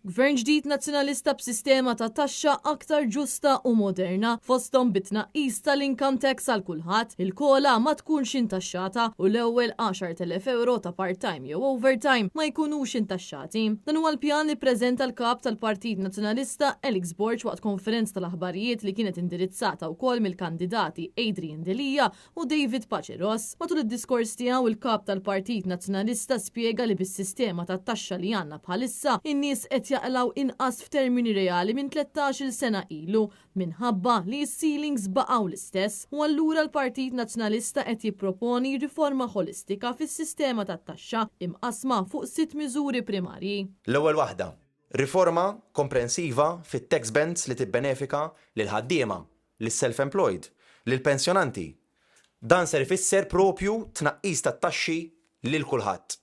Gvern ġdid nazzjonalista b'sistema ta' taxxa aktar ġusta u moderna fosthom bit-tnaqqis tal-income tax għal kulħadd, il-kola ma tkunx intaxxata u l-ewwel 10,000 euro ta' part-time jew overtime ma jkunux intaxxati. Dan huwa l-pjan li ppreżenta l-kap tal-Partit Nazzjonalista Alex Borg waqt konferenza tal-aħbarijiet li kienet indirizzata wkoll mill-kandidati Adrian Delija u David Paceros. Matul id-diskors tiegħu il-kap tal-Partit Nazzjonalista spjega li bis-sistema tat-taxxa li għandna bħalissa in-nies qed jaqlaw inqas f'termini reali minn 13-il sena ilu minħabba li s-ceilings baqgħu l-istess u allura l-Partit Nazzjonalista qed jipproponi riforma holistika fis-sistema tat-taxxa imqasma fuq 6 miżuri primarji. L-ewwel waħda, riforma komprensiva fit-tax bands li tibbenefika lil ħaddiema, lis self-employed, lil pensjonanti. Dan ser ifisser propju tnaqqis tat-taxxi lil kulħadd.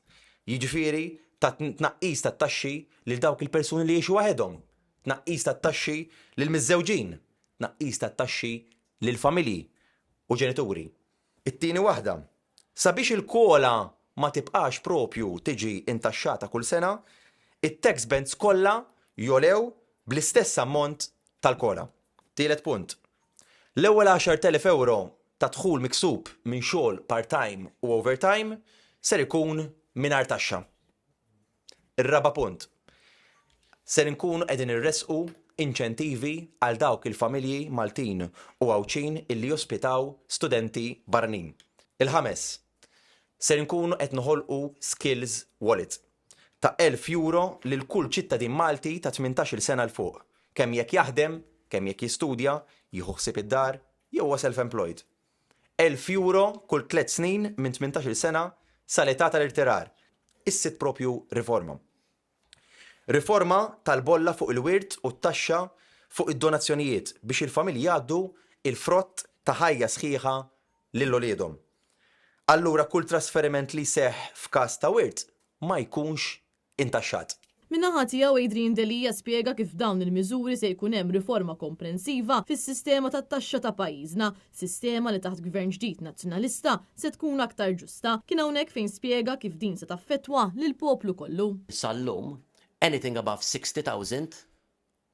Jiġifieri ta' tnaqqis tat-taxxi lil dawk il-persuni li jgħixu waħedhom, tnaqqis tat-taxxi lil miż-żewġin, tnaqqis tat-taxxi lil familji u ġenituri. It-tieni waħda, sabiex il-kola ma tibqax propju tiġi intaxxata kull sena, it-tax bands kollha jolew bl-istess ammont tal-kola. Tielet punt. L-ewwel 10,000 euro ta' dħul miksub minn xogħol part-time u overtime ser ikun mingħajr taxxa. Ir-raba' punt. Ser nkunu qegħdin irresqu inċentivi għal dawk il-familji Maltin u Għawċin illi jospitaw studenti barranin. Il-ħames. Ser nkunu qed noħolqu skills wallet ta' 1,000 euro lil kull ċittadin Malti ta' 18-il sena l fuq. Kemm jekk jaħdem, kemm jekk jistudja, jieħu ħsieb id-dar, jew huwa self-employed. 1,000 euro kull 3 snin minn 18-il sena sal-età tal-irtirar. Issit propju riforma. Riforma tal-bolla fuq il-wirt u t-taxxa fuq id-donazzjonijiet biex il-familji jgħaddu il-frott ta' ħajja sħiħa lil oliedhom. Allura kull trasferiment li seħħ f'każ ta' wirt ma jkunx intaxxat. Min-naħa tiegħu Adrian Delija spjega kif dawn il-miżuri se jkun hemm riforma komprensiva fis-sistema tat-taxxa ta' pajjiżna, sistema li taħt gvern ġdid nazzjonalista se tkun aktar ġusta. Kien hawnhekk fejn spjega kif din se taffettwa lill-poplu kollu. Sal-lum, anything above 60,000,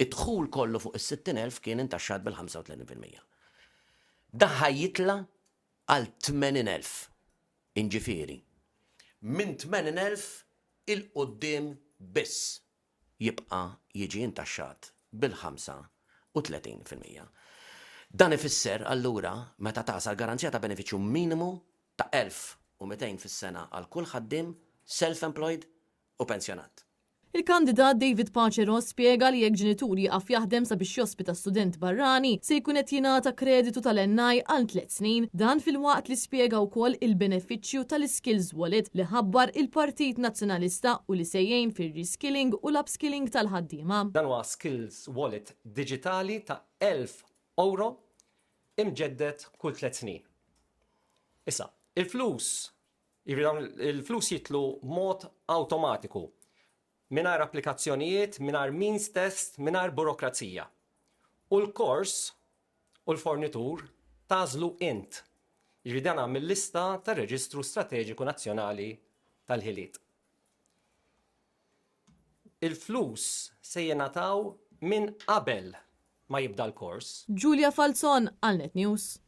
id-dħul kollu fuq is-60,000 kien intaxxat bil-35%. Daħħa jitla għal 80,000 inġifieri. Minn 80,000 il-qoddim biss jibqa' jiġi intaxxat bil-35%. Dan ifisser allura meta tasal garanzija ta' benefiċċju minimu ta' 1,200 fis-sena għal kull ħaddiem, self-employed u pensjonat. Il-kandidat David Paceros spjega li jekk ġenitur jaqaf jaħdem sabiex jospita student barrani se jkun qed jingħata kreditu tal-NI għal 3 snin, dan fil-waqt li spjega wkoll il-benefiċċju tal-Skills Wallet li ħabbar il-Partit Nazzjonalista u li sejjejn fir-reskilling u l-upskilling tal-ħaddiema. Dan huwa Skills Wallet diġitali ta' 1,000 euro imġeddet kull 3 snin. Issa, il-flus jitlu mod awtomatiku. Minar applikazzjonijiet, minar means test, minar burokrazija. U l-kors u l-fornitur tażlu int. Jiġridana mill-lista tar Reġistru Strateġiku Nazzjonali tal-ħiliet. Il-flus se jingħataw minn qabel ma jibda l-kors. Giulia Falzon għal Net News.